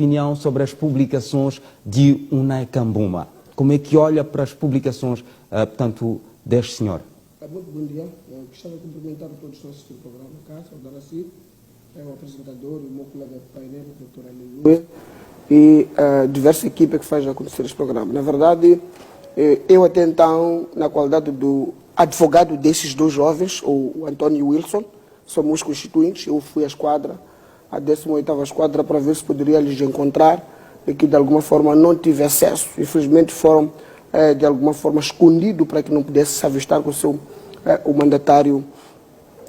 opinião sobre as publicações de Unai Kambuma. Como é que olha para as publicações, portanto, deste senhor? Muito bom dia. Eu gostava de cumprimentar todos os nossos do programa cá, saudar assim, o apresentador, o meu colega de painel, o Dr. Aleluia, e diversas equipes que fazem acontecer este programa. Na verdade, eu até então, na qualidade do advogado desses dois jovens, o António e o Wilson, somos constituintes, eu fui à esquadra, a 18ª esquadra, para ver se poderia lhes encontrar e que de alguma forma não tive acesso. Infelizmente foram de alguma forma escondidos para que não pudesse se avistar com o mandatário,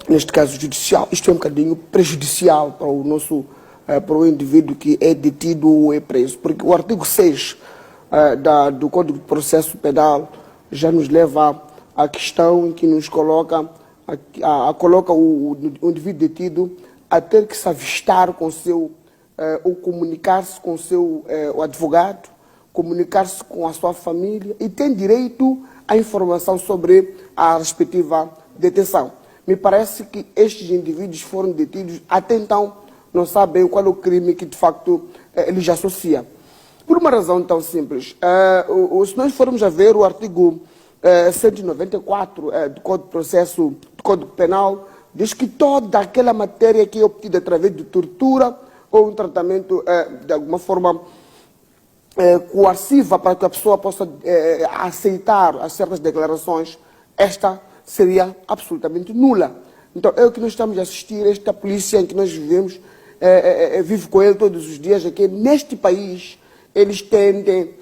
neste caso judicial. Isto é um bocadinho prejudicial para o nosso para o indivíduo que é detido ou é preso, porque o artigo 6 do Código de Processo Penal já nos leva à questão em que nos coloca o indivíduo detido a ter que se avistar com ou comunicar-se com o advogado, comunicar-se com a sua família e tem direito à informação sobre a respectiva detenção. Me parece que estes indivíduos foram detidos, até então não sabem qual é o crime que de facto eles associam. Por uma razão tão simples, se nós formos a ver o artigo 194 do Código de Processo, do Código Penal, diz que toda aquela matéria que é obtida através de tortura ou um tratamento de alguma forma coerciva para que a pessoa possa aceitar as certas declarações, esta seria absolutamente nula. Então é o que nós estamos a assistir, esta polícia em que nós vivemos, vive com ele todos os dias, é que neste país eles tendem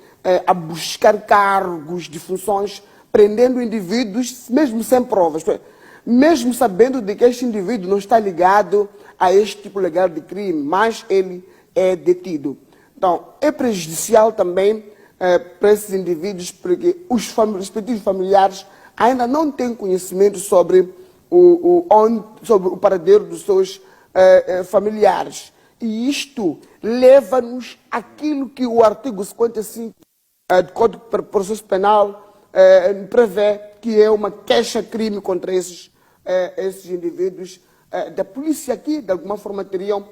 a buscar cargos de funções, prendendo indivíduos mesmo sem provas, mesmo sabendo de que este indivíduo não está ligado a este tipo legal de crime, mas ele é detido. Então, é prejudicial também para esses indivíduos, porque os respectivos familiares ainda não têm conhecimento sobre o paradeiro dos seus familiares. E isto leva-nos àquilo que o artigo 55 do Código de Processo Penal prevê, que é uma queixa-crime contra esses indivíduos. Da polícia aqui, de alguma forma, teriam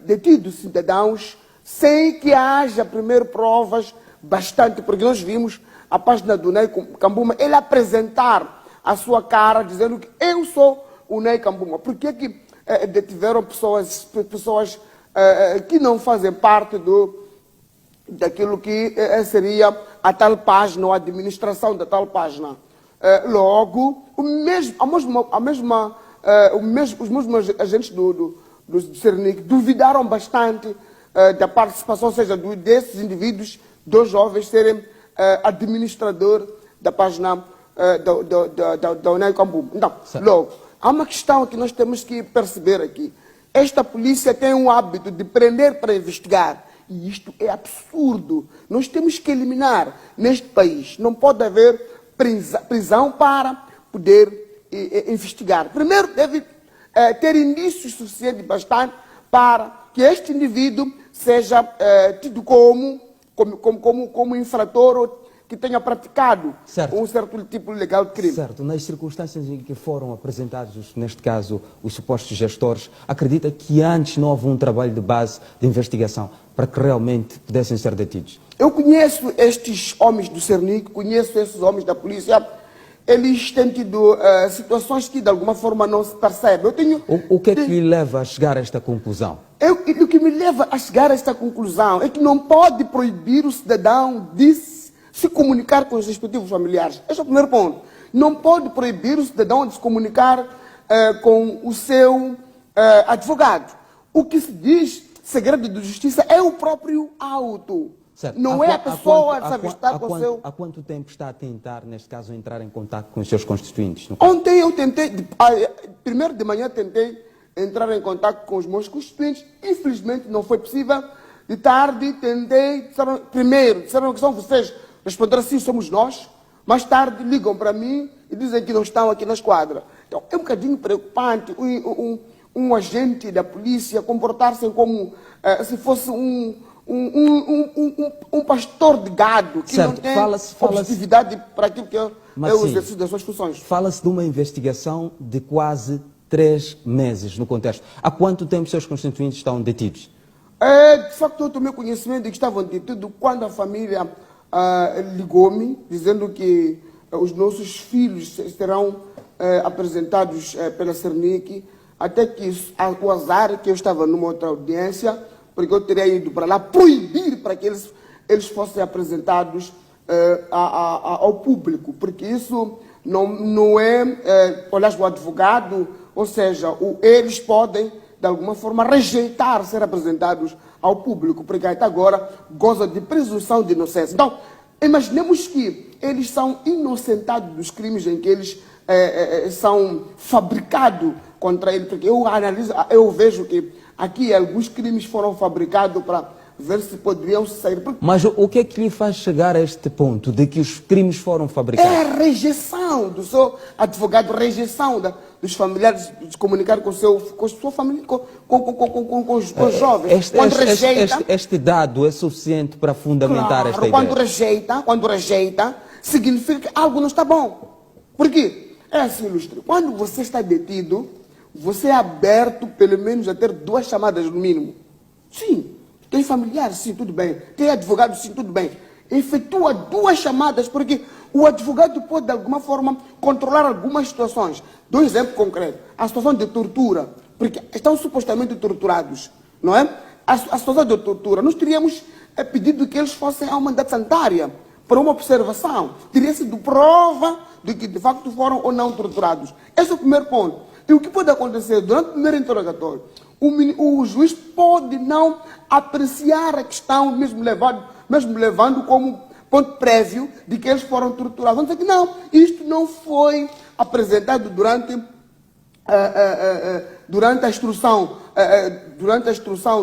detido cidadãos sem que haja primeiro provas bastante, porque nós vimos a página do Unai Kambuma, ele apresentar a sua cara dizendo que eu sou o Unai Kambuma. Por que que detiveram pessoas que não fazem parte daquilo que seria a tal página, ou a administração da tal página? Logo, os mesmos agentes do Cernic duvidaram bastante da participação, ou seja, desses indivíduos, dos jovens, serem administrador da página da Unai Kambuma. Então, logo, há uma questão que nós temos que perceber aqui. Esta polícia tem um hábito de prender para investigar. E isto é absurdo. Nós temos que eliminar neste país. Não pode haver prisão para poder investigar. Primeiro, deve ter indícios suficientes bastante para que este indivíduo seja tido como infrator ou que tenha praticado um certo tipo legal de crime. Certo. Nas circunstâncias em que foram apresentados, neste caso, os supostos gestores, acredita que antes não houve um trabalho de base de investigação para que realmente pudessem ser detidos? Eu conheço estes homens do Cernic, conheço esses homens da polícia. Eles têm tido situações que de alguma forma não se percebem. O que é que lhe leva a chegar a esta conclusão? O que me leva a chegar a esta conclusão é que não pode proibir o cidadão de se comunicar com os respectivos familiares. Este é o primeiro ponto. Não pode proibir o cidadão de se comunicar com o seu advogado. O que se diz segredo de justiça é o próprio auto. Certo. Não é a pessoa a se avistar com o seu... Há quanto tempo está a tentar, neste caso, entrar em contato com os seus constituintes? Ontem eu tentei, primeiro de manhã tentei entrar em contato com os meus constituintes. Infelizmente não foi possível. De tarde tentei, disseram que são vocês. Responderam assim, somos nós. Mais tarde ligam para mim e dizem que não estão aqui na esquadra. Então é um bocadinho preocupante um agente da polícia comportar-se como se fosse um pastor de gado que não tem objetividade para aquilo que é o exercício das suas funções. Fala-se de uma investigação de quase 3 meses no contexto. Há quanto tempo seus constituintes estão detidos? De facto, eu tomei conhecimento de que estavam detidos quando a família ligou-me, dizendo que os nossos filhos serão apresentados pela Cernic, até que o azar que eu estava numa outra audiência, porque eu teria ido para lá proibir para que eles fossem apresentados ao público, porque isso não é, aliás, o advogado, ou seja, eles podem, de alguma forma, rejeitar ser apresentados ao público, porque até agora goza de presunção de inocência. Então, imaginemos que eles são inocentados dos crimes em que eles são fabricados contra ele, porque eu vejo que aqui alguns crimes foram fabricados para ver se poderiam sair. Mas o que é que lhe faz chegar a este ponto de que os crimes foram fabricados? É a rejeição do seu advogado, rejeição dos familiares de comunicar com a sua família, com os jovens. Este dado é suficiente para fundamentar esta ideia? Quando rejeita, significa que algo não está bom. Por quê? É assim, ilustre. Quando você está detido, você é aberto pelo menos a ter 2 chamadas no mínimo. Sim. Tem familiares, sim, tudo bem. Tem advogado, sim, tudo bem. Efetua 2 chamadas, porque o advogado pode, de alguma forma, controlar algumas situações. Dou um exemplo concreto. A situação de tortura, porque estão supostamente torturados, não é? A situação de tortura, nós teríamos pedido que eles fossem a uma unidade sanitária para uma observação. Teria sido prova de que, de facto, foram ou não torturados. Esse é o primeiro ponto. E o que pode acontecer durante o primeiro interrogatório? O juiz pode não apreciar a questão, mesmo levando como ponto prévio de que eles foram torturados. Vamos dizer que não, isto não foi apresentado durante a instrução,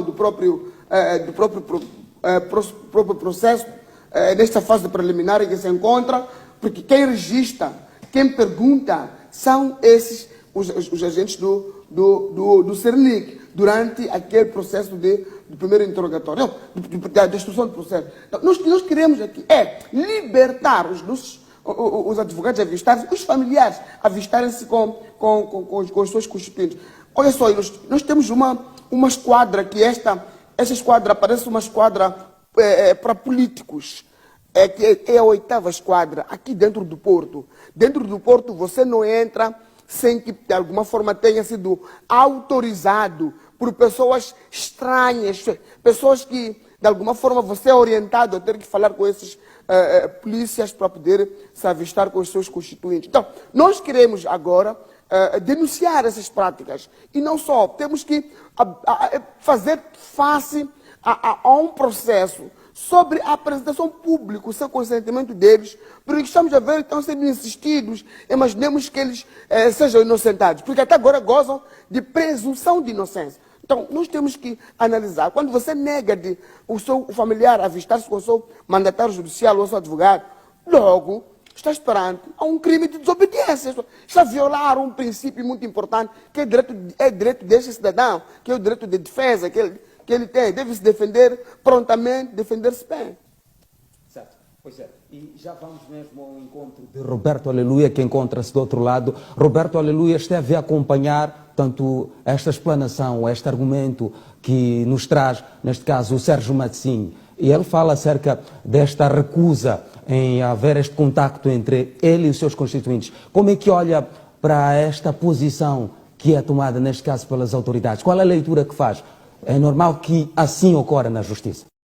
do próprio processo, nesta fase preliminar em que se encontra, porque quem registra, quem pergunta, são esses os agentes do Cernic, durante aquele processo do primeiro interrogatório, da instrução do processo. Então, nós queremos aqui libertar os advogados a avistarem-se, os familiares a avistarem-se com os seus constituintes. Olha só, nós temos uma esquadra, que essa esquadra parece uma esquadra para políticos, que é a 8ª esquadra, aqui dentro do Porto. Dentro do Porto você não entra sem que, de alguma forma, tenha sido autorizado por pessoas estranhas, pessoas que, de alguma forma, você é orientado a ter que falar com esses polícias para poder se avistar com os seus constituintes. Então, nós queremos agora denunciar essas práticas. E não só, temos que fazer face a um processo sobre a apresentação pública, sem consentimento deles, porque estamos a ver que estão sendo insistidos, imaginemos que eles sejam inocentados, porque até agora gozam de presunção de inocência. Então, nós temos que analisar, quando você nega o seu familiar avistar-se com o seu mandatário judicial ou o seu advogado, logo está esperando a um crime de desobediência, está a violar um princípio muito importante, que é direito deste cidadão, que é o direito de defesa, que ele tem, deve se defender prontamente, defender-se bem. Certo, pois é. E já vamos mesmo ao encontro de Roberto Aleluia, que encontra-se do outro lado. Roberto Aleluia esteve a acompanhar tanto esta explanação, este argumento que nos traz, neste caso, o Sérgio Matzinho. E ele fala acerca desta recusa em haver este contacto entre ele e os seus constituintes. Como é que olha para esta posição que é tomada, neste caso, pelas autoridades? Qual é a leitura que faz? É normal que assim ocorra na justiça?